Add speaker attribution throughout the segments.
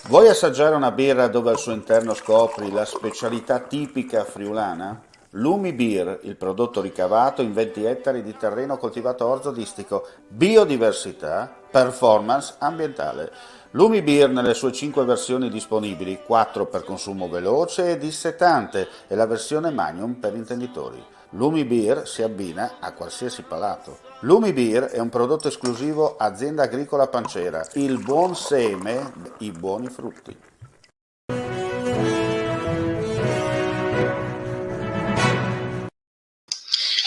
Speaker 1: Vuoi assaggiare una birra dove al suo interno scopri la specialità tipica friulana? Lumi Beer, il prodotto ricavato in 20 ettari di terreno coltivato orzodistico, biodiversità, performance ambientale. Lumi Beer nelle sue 5 versioni disponibili, 4 per consumo veloce e dissetante e la versione Magnum per intenditori. Lumi Beer si abbina a qualsiasi palato. Lumi Beer è un prodotto esclusivo Azienda Agricola Pancera, il buon seme, i buoni frutti.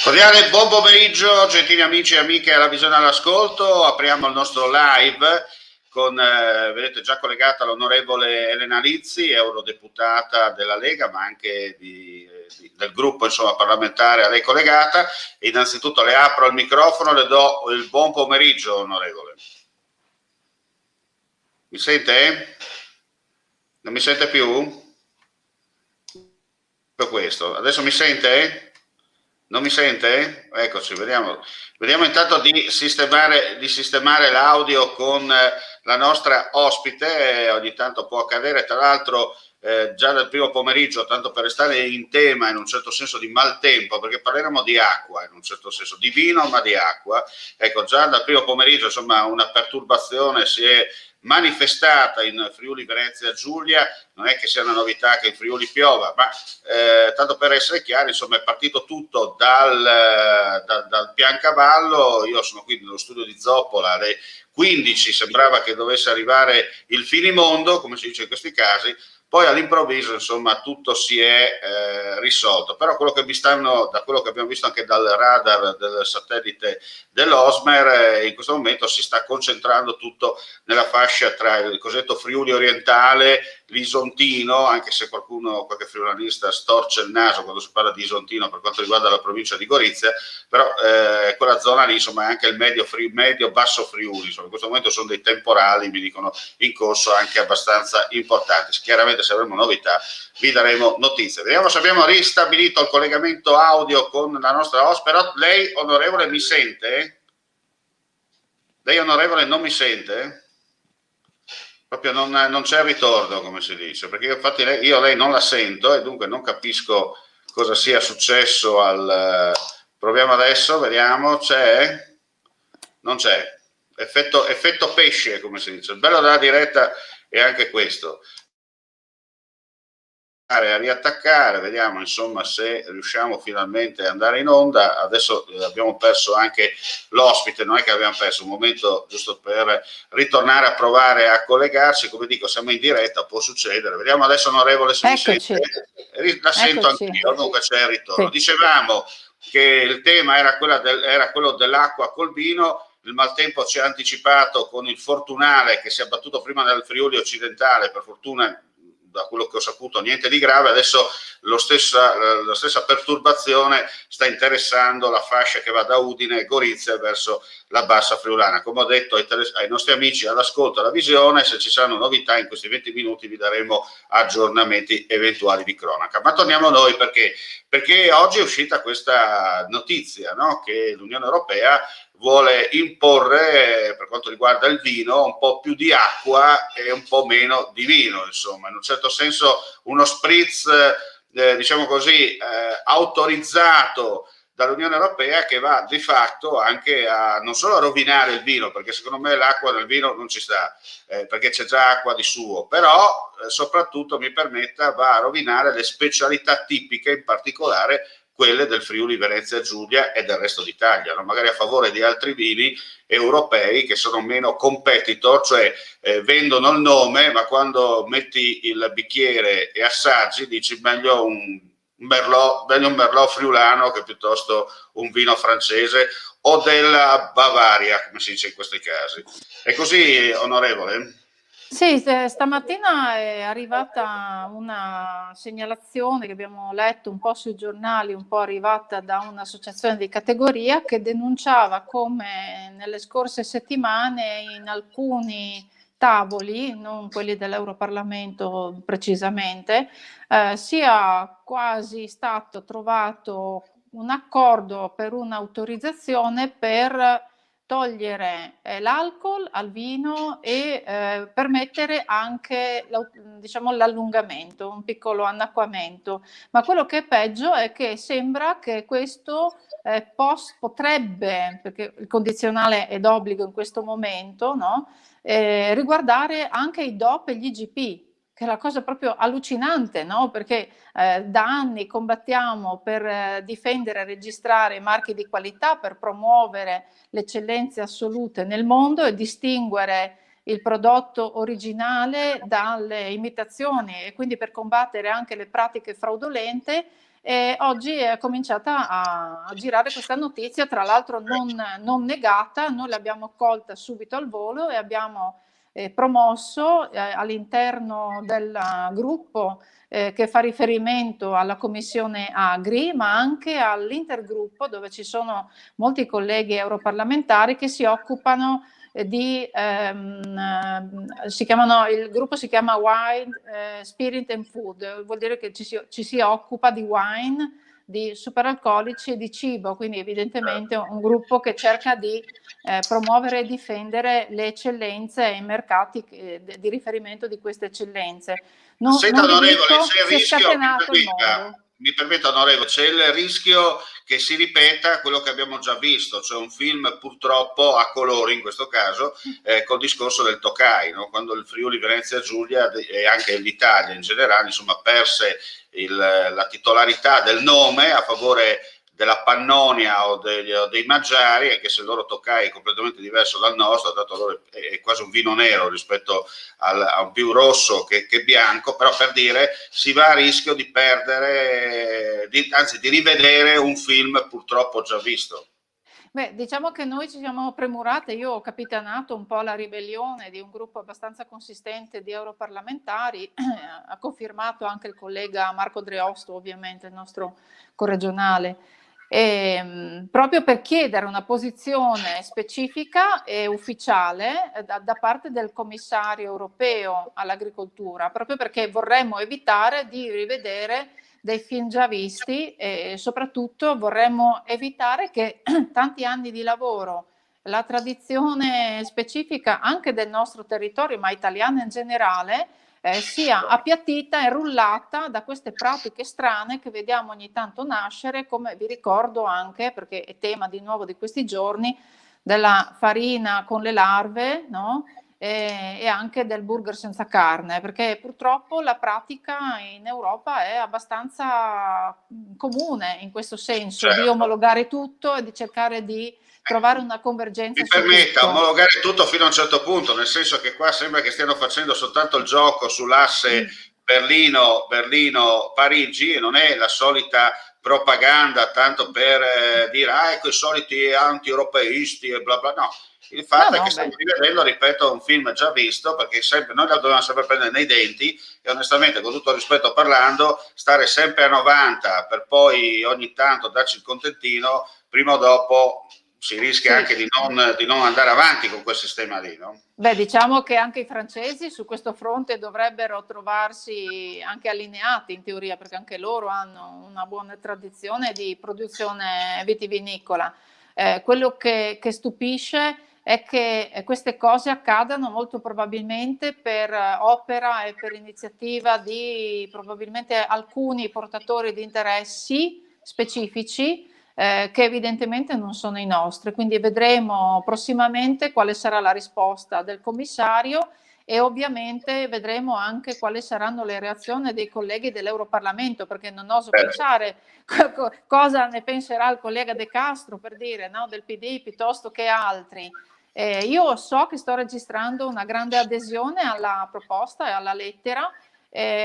Speaker 2: Cordiale buon pomeriggio, gentili amici e amiche alla visione all'ascolto. Apriamo il nostro live con, vedete, già collegata l'onorevole Elena Lizzi, eurodeputata della Lega, ma anche del gruppo insomma, parlamentare a lei collegata. E innanzitutto le apro il microfono, le do il buon pomeriggio, onorevole. Mi sente? Non mi sente più? Per questo. Adesso mi sente? Non mi sente? Eccoci, vediamo intanto di sistemare l'audio con la nostra ospite, ogni tanto può accadere, tra l'altro già dal primo pomeriggio, tanto per restare in tema in un certo senso di maltempo, perché parleremo di acqua in un certo senso, di vino ma di acqua, ecco già dal primo pomeriggio insomma una perturbazione si è manifestata in Friuli Venezia Giulia, non è che sia una novità che in Friuli piova, ma tanto per essere chiari, insomma, è partito tutto dal Piancavallo. Io sono qui nello studio di Zoppola, alle 15 sembrava che dovesse arrivare il finimondo, come si dice in questi casi, poi all'improvviso insomma tutto si è risolto, però quello che da quello che abbiamo visto anche dal radar del satellite dell'Osmer, in questo momento si sta concentrando tutto nella fascia tra il cosiddetto Friuli orientale, l'Isontino, anche se qualche friolanista storce il naso quando si parla di Isontino per quanto riguarda la provincia di Gorizia, però quella zona lì insomma è anche il medio-basso Friuli, insomma, in questo momento sono dei temporali, mi dicono, in corso anche abbastanza importanti. Chiaramente se avremo novità vi daremo notizie. Vediamo se abbiamo ristabilito il collegamento audio con la nostra ospite. Però lei, onorevole, mi sente? Lei, onorevole, non mi sente? Proprio non c'è ritorno, come si dice, perché infatti io lei non la sento e dunque non capisco cosa sia successo proviamo adesso, vediamo, c'è? Non c'è. Effetto pesce, come si dice. Il bello della diretta è anche questo. A riattaccare, vediamo insomma se riusciamo finalmente ad andare in onda. Adesso abbiamo perso anche l'ospite, non è che abbiamo perso un momento giusto per ritornare a provare a collegarci, come dico siamo in diretta, può succedere. Vediamo adesso, onorevole, se mi sente.
Speaker 3: Eccoci,
Speaker 2: La sento
Speaker 3: eccoci.
Speaker 2: anch'io, dunque c'è il ritorno.
Speaker 3: Sì.
Speaker 2: Dicevamo che il tema era quello dell'acqua col vino. Il maltempo ci ha anticipato con il Fortunale che si è abbattuto prima nel Friuli occidentale, per fortuna da quello che ho saputo niente di grave. Adesso la stessa perturbazione sta interessando la fascia che va da Udine e Gorizia verso la bassa friulana. Come ho detto ai nostri amici all'ascolto alla visione, se ci saranno novità in questi 20 minuti vi daremo aggiornamenti eventuali di cronaca. Ma torniamo a noi perché oggi è uscita questa notizia, no? Che l'Unione Europea vuole imporre, per quanto riguarda il vino, un po' più di acqua e un po' meno di vino, insomma, in un certo senso uno spritz, diciamo così, autorizzato dall'Unione Europea, che va di fatto anche a non solo a rovinare il vino, perché secondo me l'acqua nel vino non ci sta, perché c'è già acqua di suo, però soprattutto, mi permetta, va a rovinare le specialità tipiche, in particolare quelle del Friuli Venezia Giulia e del resto d'Italia, no? Magari a favore di altri vini europei che sono meno competitor, cioè vendono il nome, ma quando metti il bicchiere e assaggi dici meglio un Merlot friulano che piuttosto un vino francese o della Bavaria, come si dice in questi casi. È così, onorevole?
Speaker 3: Sì, stamattina è arrivata una segnalazione che abbiamo letto un po' sui giornali, un po' arrivata da un'associazione di categoria che denunciava come nelle scorse settimane in alcuni tavoli, non quelli dell'Europarlamento precisamente, sia quasi stato trovato un accordo per un'autorizzazione per togliere l'alcol al vino e permettere anche diciamo, l'allungamento, un piccolo annacquamento. Ma quello che è peggio è che sembra che questo potrebbe, perché il condizionale è d'obbligo in questo momento, no? Riguardare anche i DOP e gli IGP, che è la cosa proprio allucinante, no? Perché da anni combattiamo per difendere e registrare i marchi di qualità, per promuovere le eccellenze assolute nel mondo e distinguere il prodotto originale dalle imitazioni, e quindi per combattere anche le pratiche fraudolente. E oggi è cominciata a girare questa notizia, tra l'altro non negata. Noi l'abbiamo colta subito al volo e abbiamo promosso all'interno del gruppo che fa riferimento alla Commissione Agri, ma anche all'intergruppo, dove ci sono molti colleghi europarlamentari che si occupano il gruppo si chiama Wine, Spirit and Food, vuol dire che ci si occupa di wine, di superalcolici e di cibo, quindi evidentemente un gruppo che cerca di promuovere e difendere le eccellenze e i mercati di riferimento di queste eccellenze. Non vi
Speaker 2: onorevole,
Speaker 3: dico,
Speaker 2: c'è il
Speaker 3: si è
Speaker 2: rischio,
Speaker 3: scatenato il mondo.
Speaker 2: mi permetta onorevole, c'è il rischio che si ripeta quello che abbiamo già visto, cioè un film purtroppo a colori in questo caso, col discorso del Tokai, no? Quando il Friuli Venezia Giulia e anche l'Italia in generale, insomma, perse la titolarità del nome a favore della Pannonia o dei Maggiari, anche se il loro Tokai è completamente diverso dal nostro, dato loro è quasi un vino nero rispetto a un più rosso che bianco, però per dire si va a rischio di perdere, anzi di rivedere un film purtroppo già visto.
Speaker 3: Beh, diciamo che noi ci siamo premurate, io ho capitanato un po' la ribellione di un gruppo abbastanza consistente di europarlamentari, ha confermato anche il collega Marco Dreosto, ovviamente il nostro corregionale, proprio per chiedere una posizione specifica e ufficiale da parte del commissario europeo all'agricoltura, proprio perché vorremmo evitare di rivedere dei film già visti e soprattutto vorremmo evitare che tanti anni di lavoro, la tradizione specifica anche del nostro territorio, ma italiana in generale, sia appiattita e rullata da queste pratiche strane che vediamo ogni tanto nascere, come vi ricordo anche, perché è tema di nuovo di questi giorni, della farina con le larve, no? E anche del burger senza carne, perché purtroppo la pratica in Europa è abbastanza comune in questo senso,
Speaker 2: Certo.
Speaker 3: di omologare tutto e di cercare di trovare una convergenza
Speaker 2: Mi
Speaker 3: su
Speaker 2: permetta,
Speaker 3: tutto.
Speaker 2: omologare tutto fino a un certo punto, nel senso che qua sembra che stiano facendo soltanto il gioco sull'asse Berlino-Parigi e non è la solita propaganda tanto per dire ecco i soliti anti-europeisti e bla bla, no. Il fatto è che stiamo rivedendo, ripeto, un film già visto, perché noi la dobbiamo sempre prendere nei denti e onestamente, con tutto il rispetto parlando, stare sempre a 90 per poi ogni tanto darci il contentino, prima o dopo si rischia anche di non andare avanti con quel sistema lì, no?
Speaker 3: Beh, diciamo che anche i francesi su questo fronte dovrebbero trovarsi anche allineati in teoria, perché anche loro hanno una buona tradizione di produzione vitivinicola. Quello che stupisce è che queste cose accadano molto probabilmente per opera e per iniziativa di probabilmente alcuni portatori di interessi specifici che evidentemente non sono i nostri. Quindi vedremo prossimamente quale sarà la risposta del commissario e ovviamente vedremo anche quali saranno le reazioni dei colleghi dell'Europarlamento, perché non oso pensare cosa ne penserà il collega De Castro, per dire, no, del PD piuttosto che altri. Io so che sto registrando una grande adesione alla proposta e alla lettera.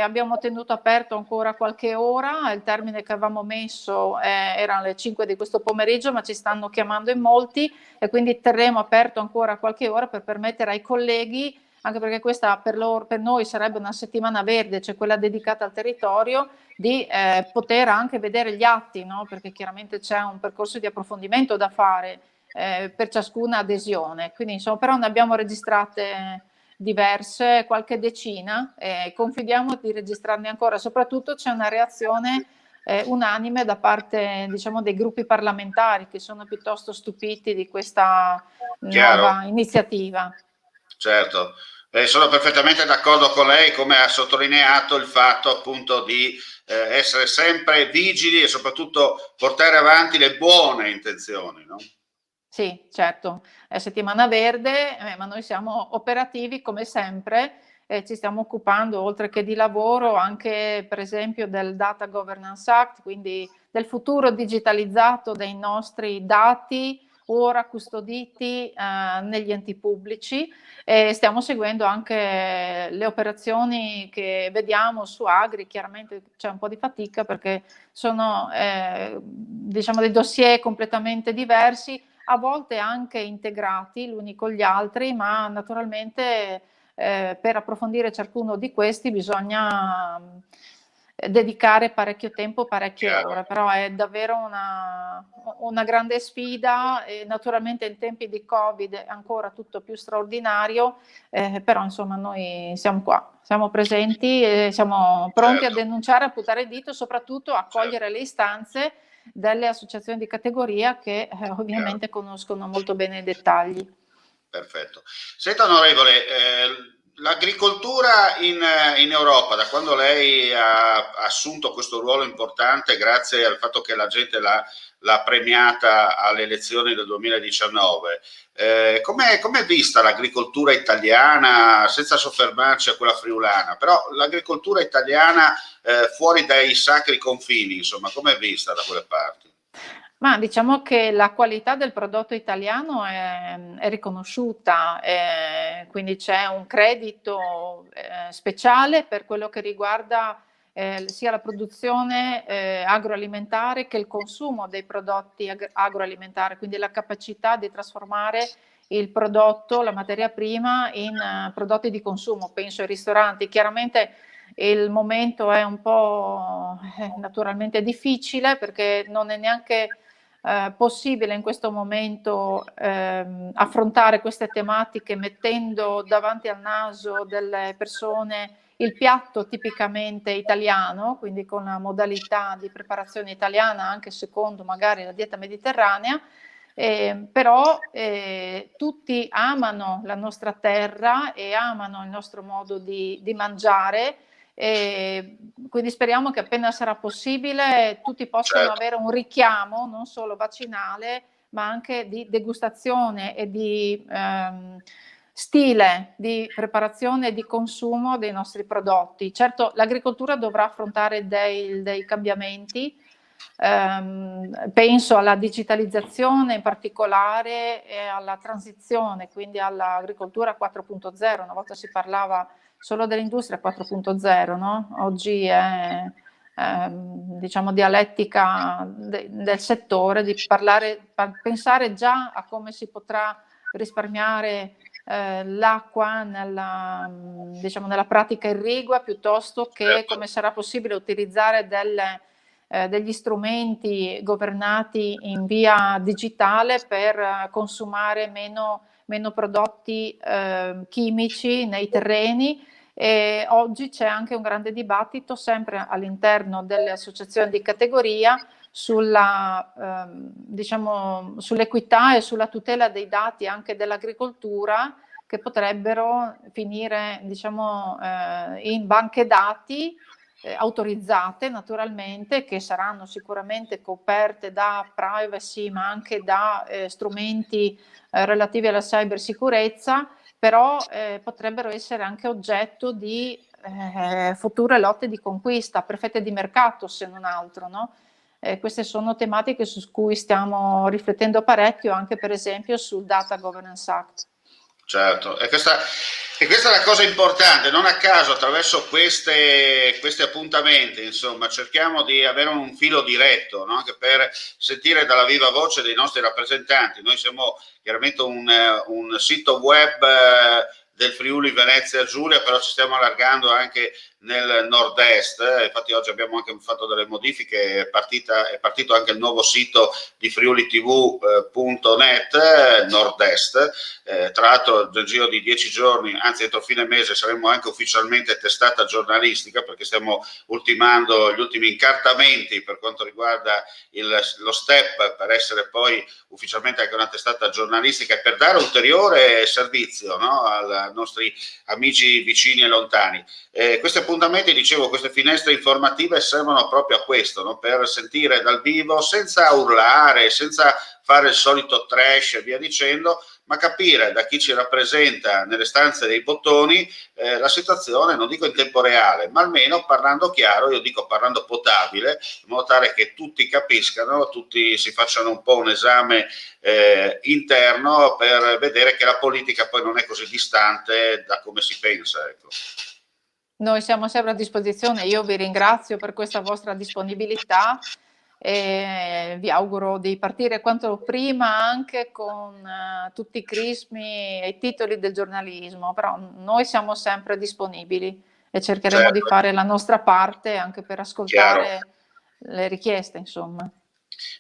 Speaker 3: Abbiamo tenuto aperto ancora qualche ora, il termine che avevamo messo erano le 5 di questo pomeriggio, ma ci stanno chiamando in molti e quindi terremo aperto ancora qualche ora per permettere ai colleghi, anche perché questa per noi sarebbe una settimana verde, cioè quella dedicata al territorio, di poter anche vedere gli atti, no? Perché chiaramente c'è un percorso di approfondimento da fare per ciascuna adesione. Quindi insomma, però ne abbiamo registrate diverse, qualche decina, confidiamo di registrarne ancora. Soprattutto c'è una reazione unanime da parte, diciamo, dei gruppi parlamentari, che sono piuttosto stupiti di questa nuova iniziativa.
Speaker 2: Certo, sono perfettamente d'accordo con lei, come ha sottolineato il fatto appunto di essere sempre vigili e soprattutto portare avanti le buone intenzioni, no?
Speaker 3: Sì, certo, è settimana verde, ma noi siamo operativi come sempre, ci stiamo occupando oltre che di lavoro anche per esempio del Data Governance Act, quindi del futuro digitalizzato dei nostri dati ora custoditi negli enti pubblici, e stiamo seguendo anche le operazioni che vediamo su Agri. Chiaramente c'è un po' di fatica perché sono diciamo dei dossier completamente diversi, a volte anche integrati gli uni con gli altri, ma naturalmente per approfondire ciascuno di questi bisogna dedicare parecchio tempo, parecchie ore, però è davvero una grande sfida, e naturalmente in tempi di Covid è ancora tutto più straordinario, però insomma noi siamo qua, siamo presenti e siamo pronti a denunciare, a puntare il dito, soprattutto a cogliere le istanze delle associazioni di categoria che ovviamente conoscono molto bene i dettagli.
Speaker 2: Perfetto. Senta onorevole, l'agricoltura in Europa, da quando lei ha assunto questo ruolo importante grazie al fatto che la gente l'ha premiata alle elezioni del 2019, com'è vista l'agricoltura italiana, senza soffermarci a quella friulana, però l'agricoltura italiana fuori dai sacri confini, insomma, com'è vista da quelle parti?
Speaker 3: Ma diciamo che la qualità del prodotto italiano è riconosciuta, quindi c'è un credito speciale per quello che riguarda sia la produzione agroalimentare che il consumo dei prodotti agroalimentari, quindi la capacità di trasformare il prodotto, la materia prima, in prodotti di consumo. Penso ai ristoranti. Chiaramente il momento è un po' naturalmente difficile, perché non è neanche possibile in questo momento affrontare queste tematiche mettendo davanti al naso delle persone il piatto tipicamente italiano, quindi con la modalità di preparazione italiana anche secondo magari la dieta mediterranea, però tutti amano la nostra terra e amano il nostro modo di mangiare. Quindi speriamo che appena sarà possibile tutti possano avere un richiamo non solo vaccinale, ma anche di degustazione e di stile di preparazione e di consumo dei nostri prodotti. Certo, l'agricoltura dovrà affrontare dei cambiamenti. Penso alla digitalizzazione in particolare e alla transizione, quindi all'agricoltura 4.0. Una volta si parlava solo dell'industria 4.0, no? Oggi è diciamo dialettica del settore di pensare già a come si potrà risparmiare l'acqua diciamo, nella pratica irrigua, piuttosto che come sarà possibile utilizzare degli strumenti governati in via digitale per consumare meno prodotti chimici nei terreni. E oggi c'è anche un grande dibattito sempre all'interno delle associazioni di categoria diciamo, sull'equità e sulla tutela dei dati anche dell'agricoltura, che potrebbero finire, diciamo, in banche dati autorizzate naturalmente, che saranno sicuramente coperte da privacy ma anche da strumenti relativi alla cybersicurezza, però potrebbero essere anche oggetto di future lotte di conquista, per fette di mercato se non altro, no? Queste sono tematiche su cui stiamo riflettendo parecchio, anche per esempio sul Data Governance Act.
Speaker 2: Certo, e questa è la cosa importante. Non a caso attraverso questi appuntamenti, insomma, cerchiamo di avere un filo diretto, no? Anche per sentire dalla viva voce dei nostri rappresentanti. Noi siamo chiaramente un sito web del Friuli Venezia Giulia, però ci stiamo allargando anche nel nord-est. Infatti oggi abbiamo anche fatto delle modifiche, è partito anche il nuovo sito di friulitv.net, nord-est. Tra l'altro nel giro di 10 giorni, anzi entro fine mese, saremo anche ufficialmente testata giornalistica, perché stiamo ultimando gli ultimi incartamenti per quanto riguarda lo step per essere poi ufficialmente anche una testata giornalistica e per dare ulteriore servizio, no, ai nostri amici vicini e lontani. Questi appuntamenti, dicevo, queste finestre informative servono proprio a questo, no? Per sentire dal vivo, senza urlare, senza fare il solito trash e via dicendo, ma capire da chi ci rappresenta nelle stanze dei bottoni la situazione, non dico in tempo reale, ma almeno parlando chiaro, io dico parlando potabile, in modo tale che tutti capiscano, tutti si facciano un po' un esame interno per vedere che la politica poi non è così distante da come si pensa, ecco.
Speaker 3: Noi siamo sempre a disposizione, io vi ringrazio per questa vostra disponibilità e vi auguro di partire quanto prima anche con tutti i crismi e i titoli del giornalismo, però noi siamo sempre disponibili e cercheremo di fare la nostra parte anche per ascoltare le richieste, insomma.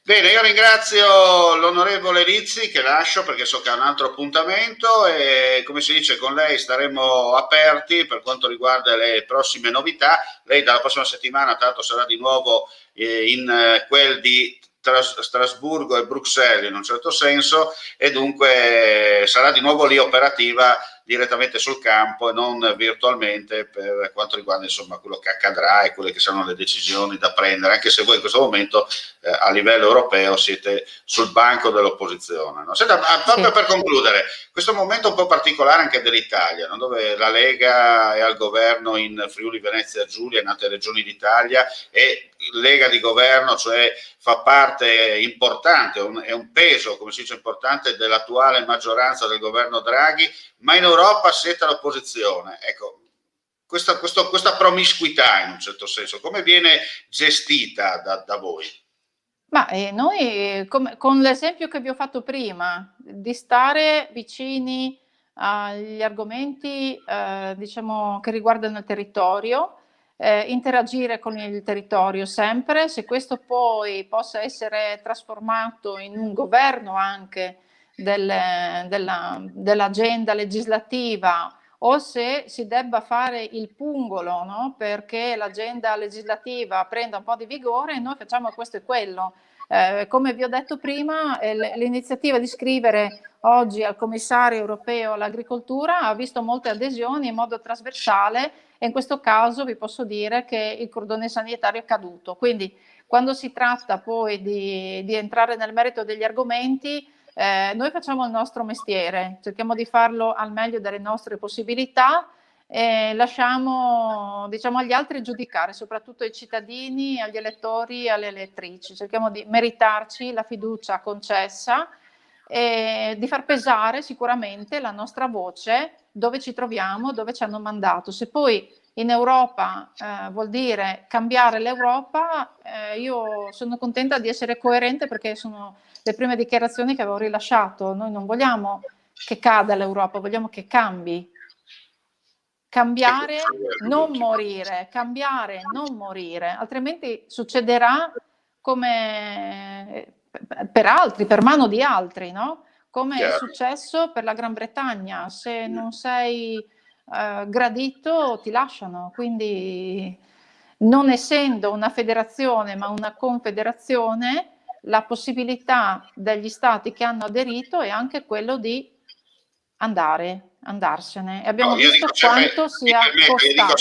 Speaker 2: Bene, io ringrazio l'onorevole Rizzi, che lascio perché so che ha un altro appuntamento, e come si dice, con lei staremo aperti per quanto riguarda le prossime novità. Lei dalla prossima settimana tanto sarà di nuovo in quel di Strasburgo e Bruxelles in un certo senso, e dunque sarà di nuovo lì operativa direttamente sul campo e non virtualmente, per quanto riguarda insomma quello che accadrà e quelle che saranno le decisioni da prendere, anche se voi in questo momento a livello europeo siete sul banco dell'opposizione, no? Senta, proprio per concludere, questo momento un po' particolare anche dell'Italia, no? Dove la Lega è al governo in Friuli Venezia Giulia e in altre regioni d'Italia, e Lega di governo, cioè fa parte importante, è un peso, come si dice, importante dell'attuale maggioranza del governo Draghi, ma in Europa siete all'opposizione. Ecco, questa promiscuità in un certo senso, come viene gestita da voi?
Speaker 3: Ma noi, con l'esempio che vi ho fatto prima, di stare vicini agli argomenti, diciamo, che riguardano il territorio, interagire con il territorio sempre, se questo poi possa essere trasformato in un governo anche dell'agenda legislativa, o se si debba fare il pungolo, no? Perché l'agenda legislativa prenda un po' di vigore, noi facciamo questo e quello. Come vi ho detto prima, l'iniziativa di scrivere oggi al commissario europeo all'agricoltura ha visto molte adesioni in modo trasversale, e in questo caso vi posso dire che il cordone sanitario è caduto. Quindi quando si tratta poi di entrare nel merito degli argomenti, noi facciamo il nostro mestiere, cerchiamo di farlo al meglio delle nostre possibilità e lasciamo, diciamo, agli altri giudicare, soprattutto ai cittadini, agli elettori e alle elettrici. Cerchiamo di meritarci la fiducia concessa e di far pesare sicuramente la nostra voce dove ci troviamo, dove ci hanno mandato. Se poi in Europa vuol dire cambiare l'Europa, io sono contenta di essere coerente, perché sono le prime dichiarazioni che avevo rilasciato. Noi non vogliamo che cada l'Europa, vogliamo che cambi. Cambiare, non morire, cambiare, non morire, altrimenti succederà come per altri, per mano di altri, no? Come è successo per la Gran Bretagna: se non sei gradito ti lasciano. Quindi, non essendo una federazione ma una confederazione, la possibilità degli stati che hanno aderito è anche quello di andarsene, e abbiamo visto quanto sia costato.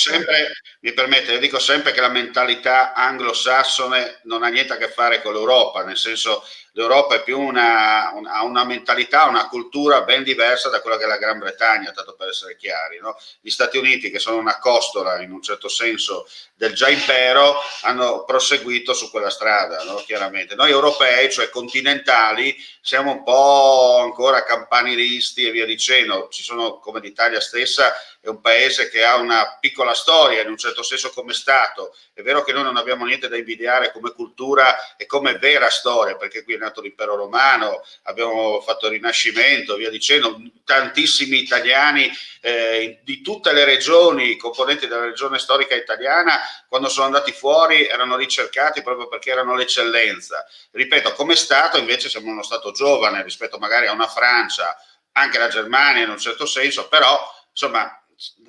Speaker 2: Io dico sempre che la mentalità anglosassone non ha niente a che fare con l'Europa, nel senso, l'Europa è più ha una mentalità, una cultura ben diversa da quella che è la Gran Bretagna, tanto per essere chiari, no? Gli Stati Uniti, che sono una costola in un certo senso del già impero, hanno proseguito su quella strada, no? Chiaramente noi europei, cioè continentali, siamo un po' ancora campanilisti e via dicendo. Ci sono, come l'Italia stessa è un paese che ha una piccola storia in un certo certo senso come Stato. È vero che noi non abbiamo niente da invidiare come cultura e come vera storia, perché qui è nato l'impero romano, abbiamo fatto il Rinascimento, via dicendo, tantissimi italiani di tutte le regioni, componenti della regione storica italiana, quando sono andati fuori erano ricercati proprio perché erano l'eccellenza. Ripeto, come Stato invece siamo uno Stato giovane rispetto magari a una Francia, anche la Germania in un certo senso, però insomma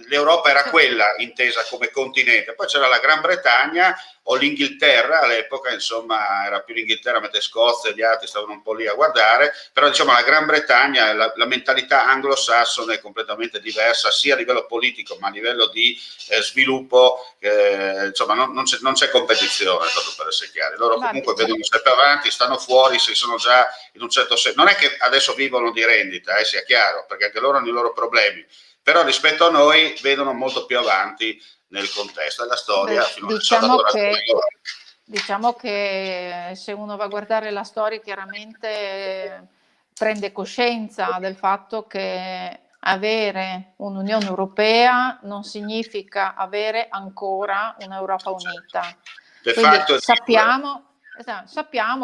Speaker 2: l'Europa era quella intesa come continente, poi c'era la Gran Bretagna o l'Inghilterra all'epoca, insomma era più l'Inghilterra, mentre Scozia e gli altri stavano un po' lì a guardare, però diciamo la Gran Bretagna, la mentalità anglosassone è completamente diversa sia a livello politico ma a livello di sviluppo, insomma non c'è competizione, tanto per essere chiari, loro comunque vedono sempre avanti, stanno fuori, si sono già in un certo senso, non è che adesso vivono di rendita, sia chiaro, perché anche loro hanno i loro problemi, però rispetto a noi vedono molto più avanti nel contesto della storia.
Speaker 3: Diciamo che se uno va a guardare la storia chiaramente prende coscienza del fatto che avere un'Unione Europea non significa avere ancora un'Europa unita. Quindi sappiamo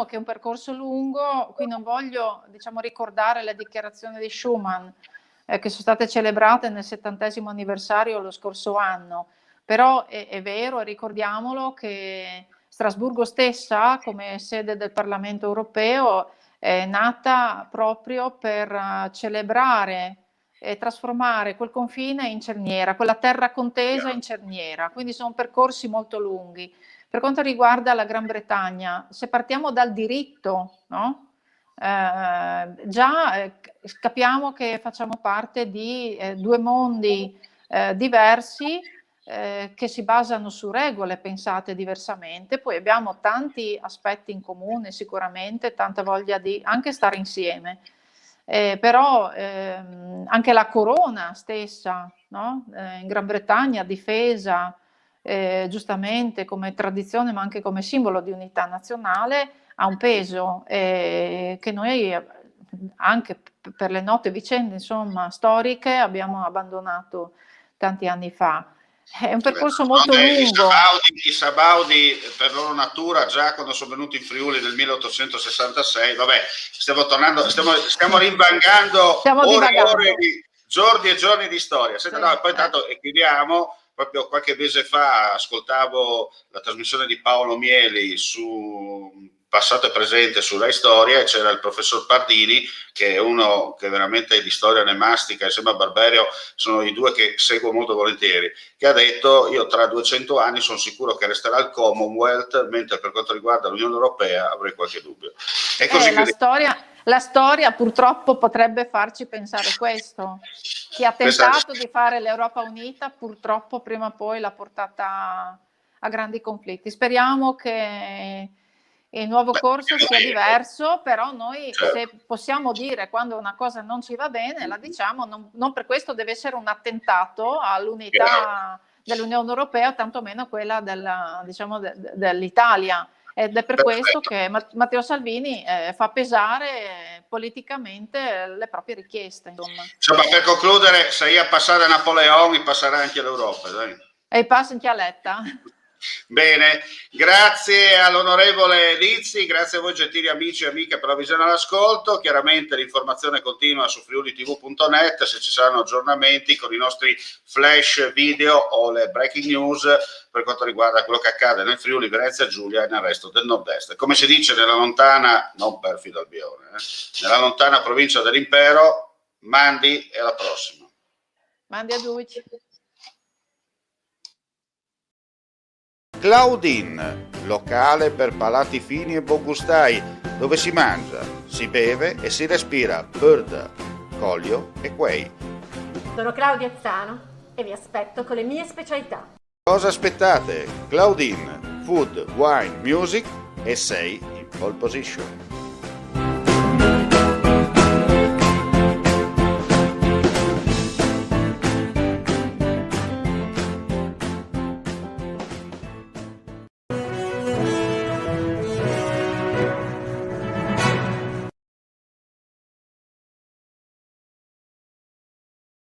Speaker 3: che è un percorso lungo, qui non voglio ricordare le dichiarazioni di Schuman, che sono state celebrate nel 70° anniversario lo scorso anno, però è vero, ricordiamolo, che Strasburgo stessa, come sede del Parlamento europeo, è nata proprio per celebrare e trasformare quel confine in cerniera, quella terra contesa in cerniera, quindi sono percorsi molto lunghi. Per quanto riguarda la Gran Bretagna, se partiamo dal diritto, no? Già capiamo che facciamo parte di due mondi diversi che si basano su regole pensate diversamente, poi abbiamo tanti aspetti in comune sicuramente, tanta voglia di anche stare insieme, però anche la corona stessa, no? In Gran Bretagna difesa giustamente come tradizione ma anche come simbolo di unità nazionale, ha un peso che noi anche per le note vicende insomma storiche abbiamo abbandonato tanti anni fa. È un percorso molto lungo.
Speaker 2: I Sabaudi per loro natura già quando sono venuti in Friuli nel 1866, vabbè, stiamo rinvangando ore di giorni e giorni di storia. Senta, no, poi tanto chiudiamo. Proprio qualche mese fa ascoltavo la trasmissione di Paolo Mieli su Passato e Presente su Rai Storia e c'era il professor Pardini, che è uno che veramente di storia ne mastica, insieme a Barberio sono i due che seguo molto volentieri, che ha detto: io tra 200 anni sono sicuro che resterà il Commonwealth, mentre per quanto riguarda l'Unione Europea avrei qualche dubbio. E così
Speaker 3: la storia purtroppo potrebbe farci pensare questo. Chi ha tentato di fare l'Europa unita purtroppo prima o poi l'ha portata a grandi conflitti. Speriamo che il nuovo corso sia diverso, però noi se possiamo dire quando una cosa non ci va bene, la diciamo, non per questo deve essere un attentato all'unità dell'Unione Europea, tantomeno quella dell'Italia. Ed è per questo che Matteo Salvini fa pesare politicamente le proprie richieste.
Speaker 2: Insomma, per concludere, se io passare Napoleon, passerà anche l'Europa. Dai.
Speaker 3: E passa anche a Letta.
Speaker 2: Bene, grazie all'onorevole Lizzi, grazie a voi gentili amici e amiche per la visione e l'ascolto. Chiaramente l'informazione continua su friulitv.net, se ci saranno aggiornamenti con i nostri flash video o le breaking news per quanto riguarda quello che accade nel Friuli, Venezia Giulia e nel resto del nord-est. Come si dice nella lontana, non perfido Albione, nella lontana provincia dell'impero, mandi e alla prossima.
Speaker 3: Mandi a Duci.
Speaker 1: Claudine, locale per palati fini e buongustai, dove si mangia, si beve e si respira bird, Collio e Quay.
Speaker 4: Sono Claudia Zano e vi aspetto con le mie specialità.
Speaker 1: Cosa aspettate? Claudine, food, wine, music e sei in pole position.